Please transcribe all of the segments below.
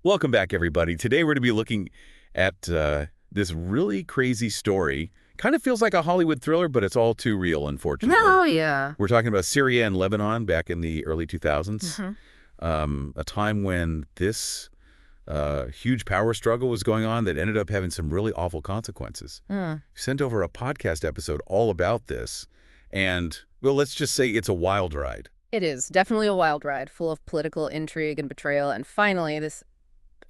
Welcome back, everybody. Today we're going to be looking at this really crazy story. Kind of feels like a Hollywood thriller, but it's all too real, unfortunately. Oh, yeah. We're talking about Syria and Lebanon back in the early 2000s, hmm a time when this huge power struggle was going on that ended up having some really awful consequences. Mm. Sent over a podcast episode all about this, and, well, let's just say it's a wild ride. It is definitely a wild ride, full of political intrigue and betrayal, and finally, this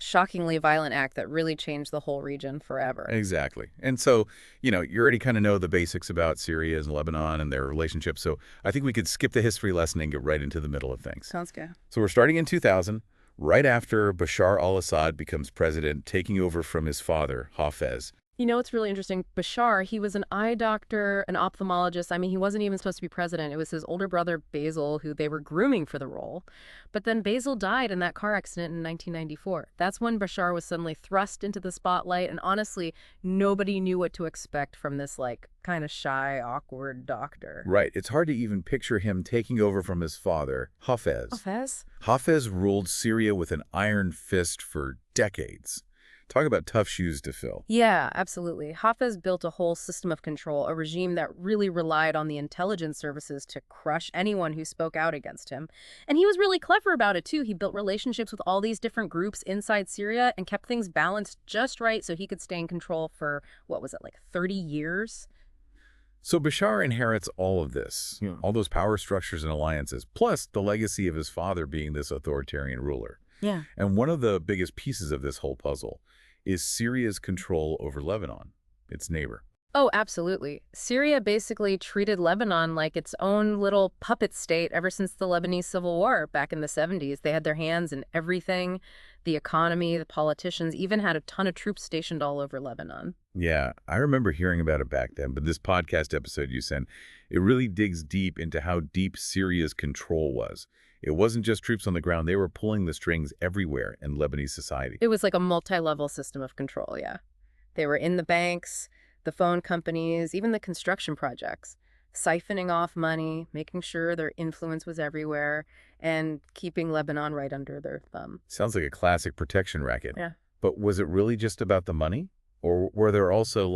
shockingly violent act that really changed the whole region forever. Exactly. And so, you already kind of know the basics about Syria and Lebanon and their relationship. So I think we could skip the history lesson and get right into the middle of things. Sounds good. So we're starting in 2000, right after Bashar al-Assad becomes president, taking over from his father, Hafez. You know, it's really interesting. Bashar, he was an eye doctor, an ophthalmologist. I mean, he wasn't even supposed to be president. It was his older brother, Basil, who they were grooming for the role. But then Basil died in that car accident in 1994. That's when Bashar was suddenly thrust into the spotlight. And honestly, nobody knew what to expect from this, kind of shy, awkward doctor. Right. It's hard to even picture him taking over from his father, Hafez. Hafez? Hafez ruled Syria with an iron fist for decades. Talk about tough shoes to fill. Yeah, absolutely. Hafez built a whole system of control, a regime that really relied on the intelligence services to crush anyone who spoke out against him. And he was really clever about it, too. He built relationships with all these different groups inside Syria and kept things balanced just right so he could stay in control for, what was it, like 30 years? So Bashar inherits all of this, all those power structures and alliances, plus the legacy of his father being this authoritarian ruler. Yeah. And one of the biggest pieces of this whole puzzle is Syria's control over Lebanon, its neighbor. Oh, absolutely. Syria basically treated Lebanon like its own little puppet state ever since the Lebanese Civil War back in the 70s. They had their hands in everything, the economy, the politicians, even had a ton of troops stationed all over Lebanon. Yeah, I remember hearing about it back then, but this podcast episode you sent, it really digs deep into how deep Syria's control was. It wasn't just troops on the ground. They were pulling the strings everywhere in Lebanese society. It was like a multi-level system of control, yeah. They were in the banks, the phone companies, even the construction projects, siphoning off money, making sure their influence was everywhere, and keeping Lebanon right under their thumb. Sounds like a classic protection racket. Yeah. But was it really just about the money? Or were there also,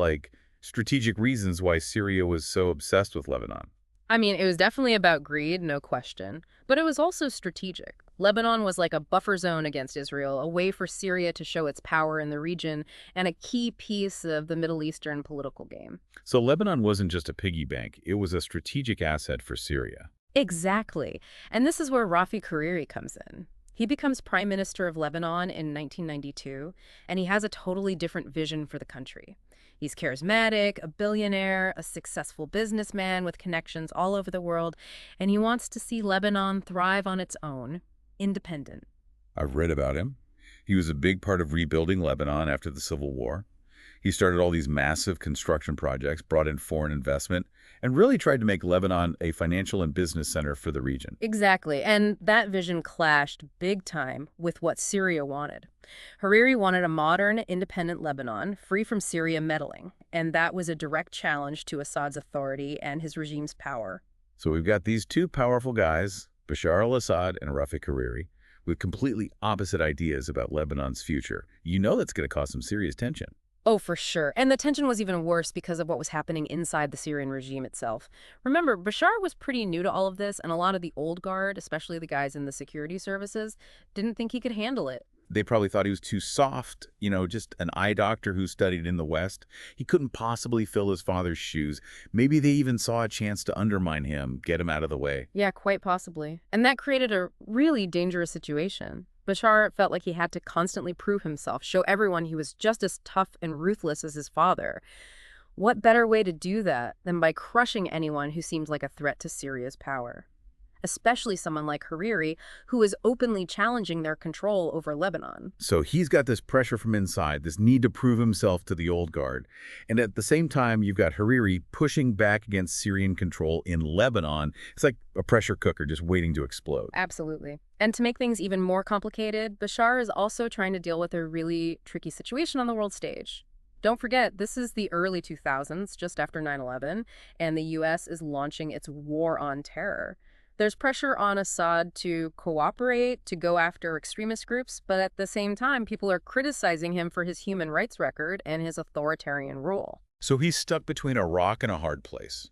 strategic reasons why Syria was so obsessed with Lebanon? I mean, it was definitely about greed, no question, but it was also strategic. Lebanon was like a buffer zone against Israel, a way for Syria to show its power in the region, and a key piece of the Middle Eastern political game. So Lebanon wasn't just a piggy bank. It was a strategic asset for Syria. Exactly. And this is where Rafi Hariri comes in. He becomes prime minister of Lebanon in 1992, and he has a totally different vision for the country. He's charismatic, a billionaire, a successful businessman with connections all over the world, and he wants to see Lebanon thrive on its own, independent. I've read about him. He was a big part of rebuilding Lebanon after the Civil War. He started all these massive construction projects, brought in foreign investment, and really tried to make Lebanon a financial and business center for the region. Exactly, and that vision clashed big time with what Syria wanted. Hariri wanted a modern, independent Lebanon, free from Syria meddling, and that was a direct challenge to Assad's authority and his regime's power. So we've got these two powerful guys, Bashar al-Assad and Rafi Hariri, with completely opposite ideas about Lebanon's future. You know that's going to cause some serious tension. Oh, for sure. And the tension was even worse because of what was happening inside the Syrian regime itself. Remember, Bashar was pretty new to all of this, and a lot of the old guard, especially the guys in the security services, didn't think he could handle it. They probably thought he was too soft, just an eye doctor who studied in the West. He couldn't possibly fill his father's shoes. Maybe they even saw a chance to undermine him, get him out of the way. Yeah, quite possibly. And that created a really dangerous situation. Bashar felt like he had to constantly prove himself, show everyone he was just as tough and ruthless as his father. What better way to do that than by crushing anyone who seemed like a threat to Syria's power? Especially someone like Hariri, who is openly challenging their control over Lebanon. So he's got this pressure from inside, this need to prove himself to the old guard. And at the same time, you've got Hariri pushing back against Syrian control in Lebanon. It's like a pressure cooker just waiting to explode. Absolutely. And to make things even more complicated, Bashar is also trying to deal with a really tricky situation on the world stage. Don't forget, this is the early 2000s, just after 9/11, and the U.S. is launching its war on terror. There's pressure on Assad to cooperate, to go after extremist groups, but at the same time, people are criticizing him for his human rights record and his authoritarian rule. So he's stuck between a rock and a hard place,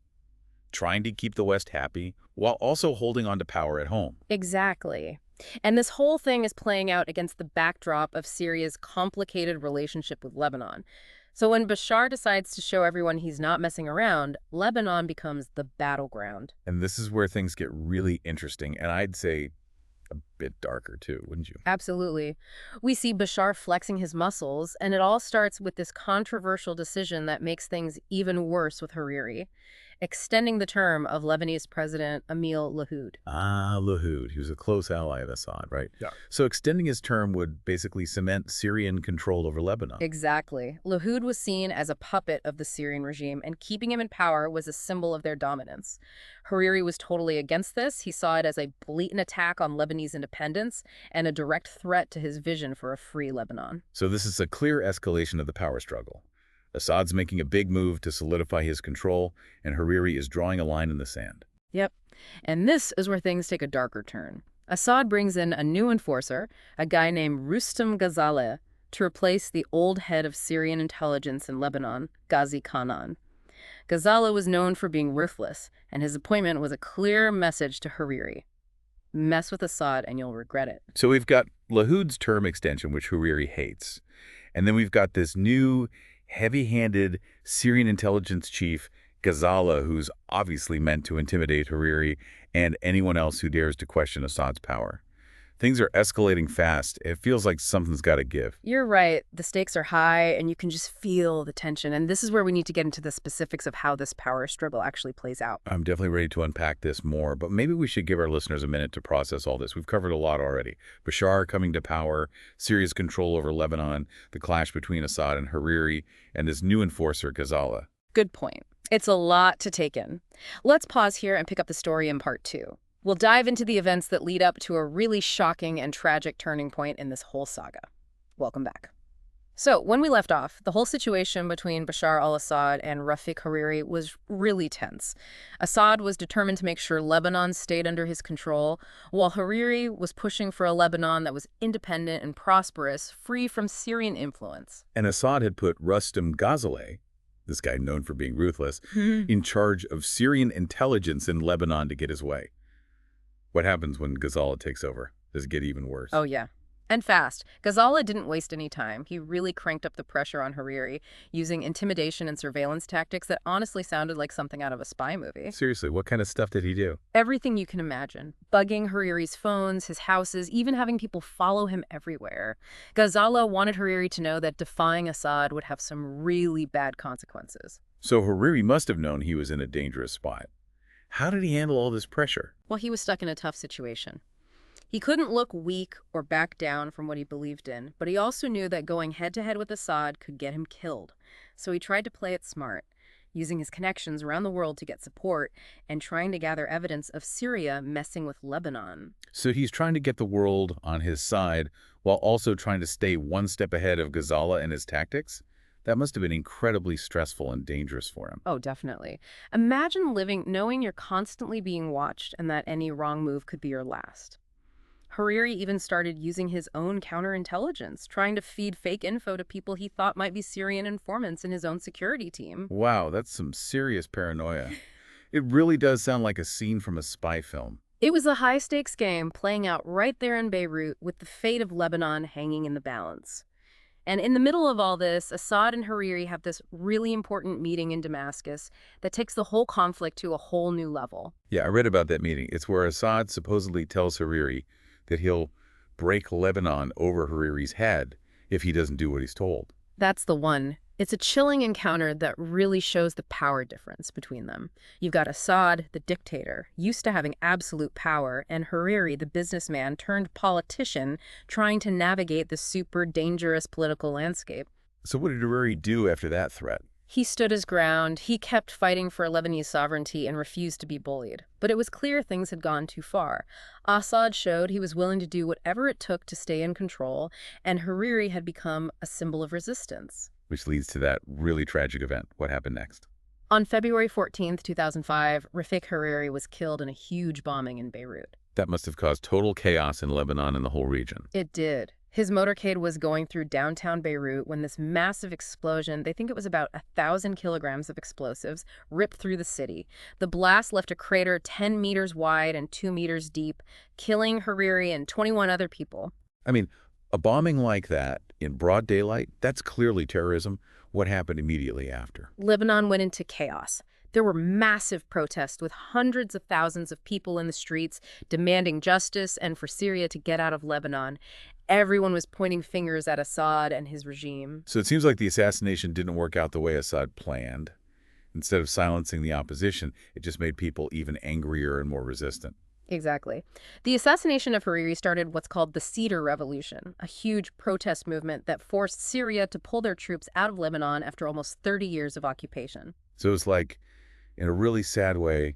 trying to keep the West happy while also holding on to power at home. Exactly. And this whole thing is playing out against the backdrop of Syria's complicated relationship with Lebanon. So when Bashar decides to show everyone he's not messing around, Lebanon becomes the battleground. And this is where things get really interesting, and I'd say a bit darker too, wouldn't you? Absolutely. We see Bashar flexing his muscles, and it all starts with this controversial decision that makes things even worse with Hariri, extending the term of Lebanese President Emil Lahoud. Ah, Lahoud. He was a close ally of Assad, right? Yeah. So extending his term would basically cement Syrian control over Lebanon. Exactly. Lahoud was seen as a puppet of the Syrian regime, and keeping him in power was a symbol of their dominance. Hariri was totally against this. He saw it as a blatant attack on Lebanese independence and a direct threat to his vision for a free Lebanon. So this is a clear escalation of the power struggle. Assad's making a big move to solidify his control, and Hariri is drawing a line in the sand. Yep. And this is where things take a darker turn. Assad brings in a new enforcer, a guy named Rustam Ghazaleh, to replace the old head of Syrian intelligence in Lebanon, Ghazi Khanaan. Ghazaleh was known for being ruthless, and his appointment was a clear message to Hariri. Mess with Assad and you'll regret it. So we've got Lahoud's term extension, which Hariri hates. And then we've got this new, heavy-handed Syrian intelligence chief, Ghazaleh, who's obviously meant to intimidate Hariri and anyone else who dares to question Assad's power. Things are escalating fast. It feels like something's got to give. You're right. The stakes are high, and you can just feel the tension. And this is where we need to get into the specifics of how this power struggle actually plays out. I'm definitely ready to unpack this more, but maybe we should give our listeners a minute to process all this. We've covered a lot already. Bashar coming to power, Syria's control over Lebanon, the clash between Assad and Hariri, and this new enforcer, Ghazaleh. Good point. It's a lot to take in. Let's pause here and pick up the story in part 2. We'll dive into the events that lead up to a really shocking and tragic turning point in this whole saga. Welcome back. So, when we left off, the whole situation between Bashar al-Assad and Rafiq Hariri was really tense. Assad was determined to make sure Lebanon stayed under his control, while Hariri was pushing for a Lebanon that was independent and prosperous, free from Syrian influence. And Assad had put Rustam Ghazaleh, this guy known for being ruthless, in charge of Syrian intelligence in Lebanon to get his way. What happens when Ghazaleh takes over? Does it get even worse? Oh, yeah. And fast. Ghazaleh didn't waste any time. He really cranked up the pressure on Hariri, using intimidation and surveillance tactics that honestly sounded like something out of a spy movie. Seriously, what kind of stuff did he do? Everything you can imagine. Bugging Hariri's phones, his houses, even having people follow him everywhere. Ghazaleh wanted Hariri to know that defying Assad would have some really bad consequences. So Hariri must have known he was in a dangerous spot. How did he handle all this pressure? Well, he was stuck in a tough situation. He couldn't look weak or back down from what he believed in, but he also knew that going head-to-head with Assad could get him killed. So he tried to play it smart, using his connections around the world to get support and trying to gather evidence of Syria messing with Lebanon. So he's trying to get the world on his side while also trying to stay one step ahead of Ghazaleh and his tactics? That must have been incredibly stressful and dangerous for him. Oh, definitely. Imagine living knowing you're constantly being watched and that any wrong move could be your last. Hariri even started using his own counterintelligence, trying to feed fake info to people he thought might be Syrian informants in his own security team. Wow, that's some serious paranoia. It really does sound like a scene from a spy film. It was a high-stakes game playing out right there in Beirut with the fate of Lebanon hanging in the balance. And in the middle of all this, Assad and Hariri have this really important meeting in Damascus that takes the whole conflict to a whole new level. Yeah, I read about that meeting. It's where Assad supposedly tells Hariri that he'll break Lebanon over Hariri's head if he doesn't do what he's told. That's the one. It's a chilling encounter that really shows the power difference between them. You've got Assad, the dictator, used to having absolute power, and Hariri, the businessman turned politician, trying to navigate the super dangerous political landscape. So what did Hariri do after that threat? He stood his ground, he kept fighting for Lebanese sovereignty and refused to be bullied. But it was clear things had gone too far. Assad showed he was willing to do whatever it took to stay in control, and Hariri had become a symbol of resistance. Which leads to that really tragic event. What happened next? On February 14th, 2005, Rafik Hariri was killed in a huge bombing in Beirut. That must have caused total chaos in Lebanon and the whole region. It did. His motorcade was going through downtown Beirut when this massive explosion, they think it was about 1,000 kilograms of explosives, ripped through the city. The blast left a crater 10 meters wide and 2 meters deep, killing Hariri and 21 other people. I mean, a bombing like that in broad daylight, that's clearly terrorism. What happened immediately after? Lebanon went into chaos. There were massive protests with hundreds of thousands of people in the streets demanding justice and for Syria to get out of Lebanon. Everyone was pointing fingers at Assad and his regime. So it seems like the assassination didn't work out the way Assad planned. Instead of silencing the opposition, it just made people even angrier and more resistant. Exactly. The assassination of Hariri started what's called the Cedar Revolution, a huge protest movement that forced Syria to pull their troops out of Lebanon after almost 30 years of occupation. So it's like, in a really sad way,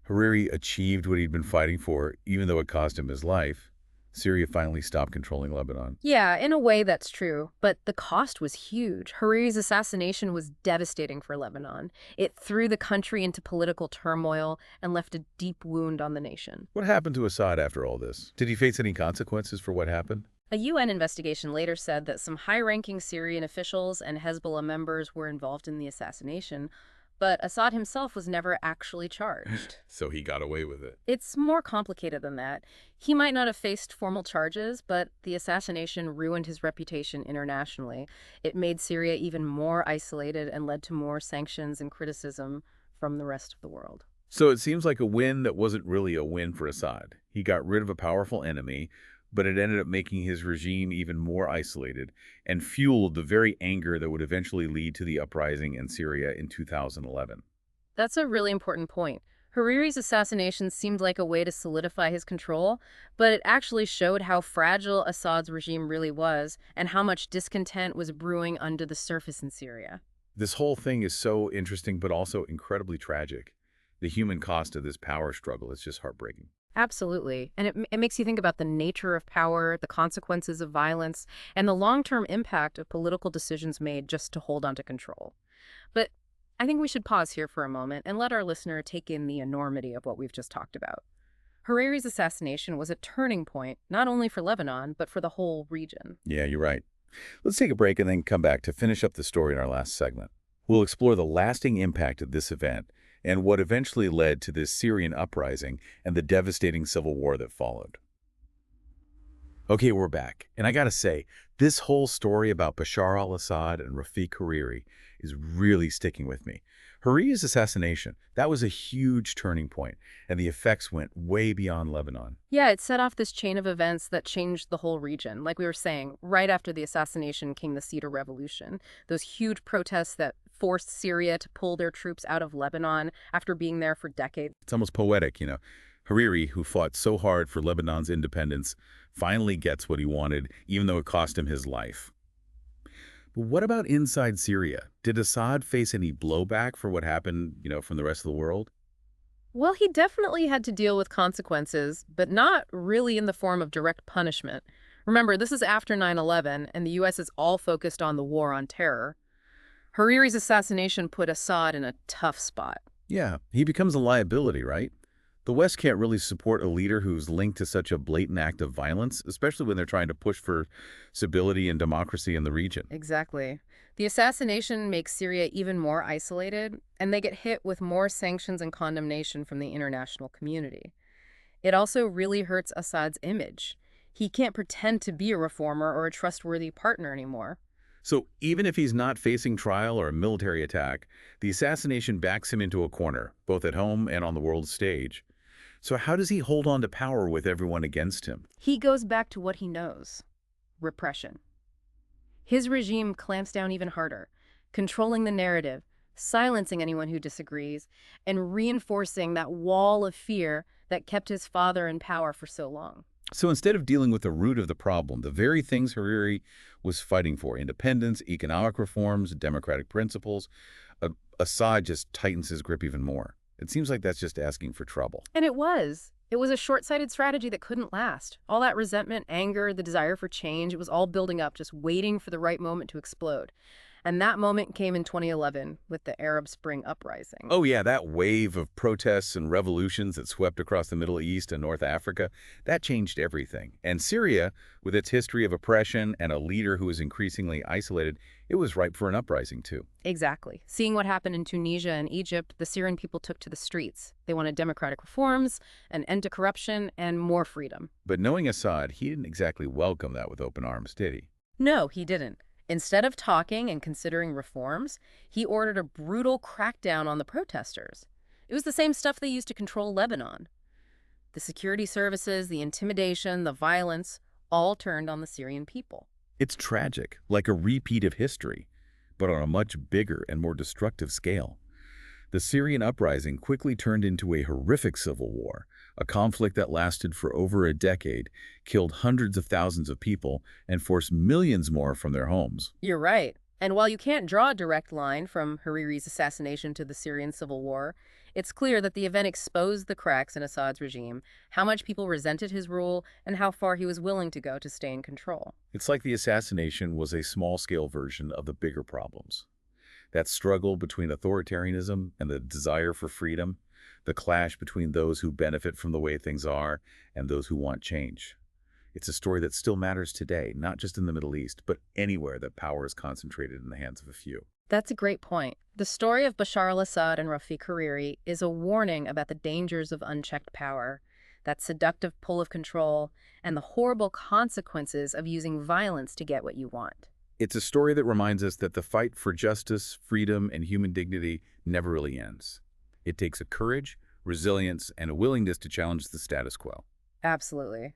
Hariri achieved what he'd been fighting for, even though it cost him his life. Syria finally stopped controlling Lebanon. Yeah, in a way that's true, but the cost was huge. Hariri's assassination was devastating for Lebanon. It threw the country into political turmoil and left a deep wound on the nation. What happened to Assad after all this? Did he face any consequences for what happened? A UN investigation later said that some high-ranking Syrian officials and Hezbollah members were involved in the assassination, but Assad himself was never actually charged. So he got away with it. It's more complicated than that. He might not have faced formal charges, but the assassination ruined his reputation internationally. It made Syria even more isolated and led to more sanctions and criticism from the rest of the world. So it seems like a win that wasn't really a win for Assad. He got rid of a powerful enemy, but it ended up making his regime even more isolated and fueled the very anger that would eventually lead to the uprising in Syria in 2011. That's a really important point. Hariri's assassination seemed like a way to solidify his control, but it actually showed how fragile Assad's regime really was and how much discontent was brewing under the surface in Syria. This whole thing is so interesting, but also incredibly tragic. The human cost of this power struggle is just heartbreaking. Absolutely. And it makes you think about the nature of power, the consequences of violence, and the long-term impact of political decisions made just to hold on to control. But I think we should pause here for a moment and let our listener take in the enormity of what we've just talked about. Hariri's assassination was a turning point, not only for Lebanon, but for the whole region. Yeah, you're right. Let's take a break and then come back to finish up the story in our last segment. We'll explore the lasting impact of this event and what eventually led to this Syrian uprising and the devastating civil war that followed. Okay, we're back. And I gotta say, this whole story about Bashar al-Assad and Rafik Hariri is really sticking with me. Hariri's assassination, that was a huge turning point, and the effects went way beyond Lebanon. Yeah, it set off this chain of events that changed the whole region. Like we were saying, right after the assassination came the Cedar Revolution, those huge protests that forced Syria to pull their troops out of Lebanon after being there for decades. It's almost poetic, Hariri, who fought so hard for Lebanon's independence, finally gets what he wanted, even though it cost him his life. But what about inside Syria? Did Assad face any blowback for what happened, from the rest of the world? Well, he definitely had to deal with consequences, but not really in the form of direct punishment. Remember, this is after 9/11, and the U.S. is all focused on the war on terror. Hariri's assassination put Assad in a tough spot. Yeah, he becomes a liability, right? The West can't really support a leader who's linked to such a blatant act of violence, especially when they're trying to push for stability and democracy in the region. Exactly. The assassination makes Syria even more isolated, and they get hit with more sanctions and condemnation from the international community. It also really hurts Assad's image. He can't pretend to be a reformer or a trustworthy partner anymore. So even if he's not facing trial or a military attack, the assassination backs him into a corner, both at home and on the world stage. So how does he hold on to power with everyone against him? He goes back to what he knows: repression. His regime clamps down even harder, controlling the narrative, silencing anyone who disagrees, and reinforcing that wall of fear that kept his father in power for so long. So instead of dealing with the root of the problem, the very things Hariri was fighting for, independence, economic reforms, democratic principles, Assad just tightens his grip even more. It seems like that's just asking for trouble. And it was. It was a short-sighted strategy that couldn't last. All that resentment, anger, the desire for change, it was all building up, just waiting for the right moment to explode. And that moment came in 2011 with the Arab Spring uprising. Oh yeah, that wave of protests and revolutions that swept across the Middle East and North Africa, that changed everything. And Syria, with its history of oppression and a leader who was increasingly isolated, it was ripe for an uprising too. Exactly. Seeing what happened in Tunisia and Egypt, the Syrian people took to the streets. They wanted democratic reforms, an end to corruption, and more freedom. But knowing Assad, he didn't exactly welcome that with open arms, did he? No, he didn't. Instead of talking and considering reforms, he ordered a brutal crackdown on the protesters. It was the same stuff they used to control Lebanon. The security services, the intimidation, the violence, all turned on the Syrian people. It's tragic, like a repeat of history, but on a much bigger and more destructive scale. The Syrian uprising quickly turned into a horrific civil war, a conflict that lasted for over a decade, killed hundreds of thousands of people, and forced millions more from their homes. You're right. And while you can't draw a direct line from Hariri's assassination to the Syrian civil war, it's clear that the event exposed the cracks in Assad's regime, how much people resented his rule, and how far he was willing to go to stay in control. It's like the assassination was a small-scale version of the bigger problems. That struggle between authoritarianism and the desire for freedom, the clash between those who benefit from the way things are and those who want change. It's a story that still matters today, not just in the Middle East, but anywhere that power is concentrated in the hands of a few. That's a great point. The story of Bashar al-Assad and Rafiq Hariri is a warning about the dangers of unchecked power, that seductive pull of control, and the horrible consequences of using violence to get what you want. It's a story that reminds us that the fight for justice, freedom, and human dignity never really ends. It takes a courage, resilience, and a willingness to challenge the status quo. Absolutely.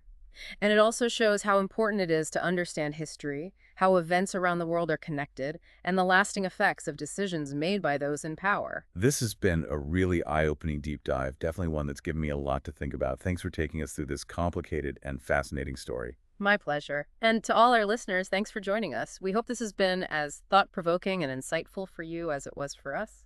And it also shows how important it is to understand history, how events around the world are connected, and the lasting effects of decisions made by those in power. This has been a really eye-opening deep dive, definitely one that's given me a lot to think about. Thanks for taking us through this complicated and fascinating story. My pleasure. And to all our listeners, thanks for joining us. We hope this has been as thought-provoking and insightful for you as it was for us.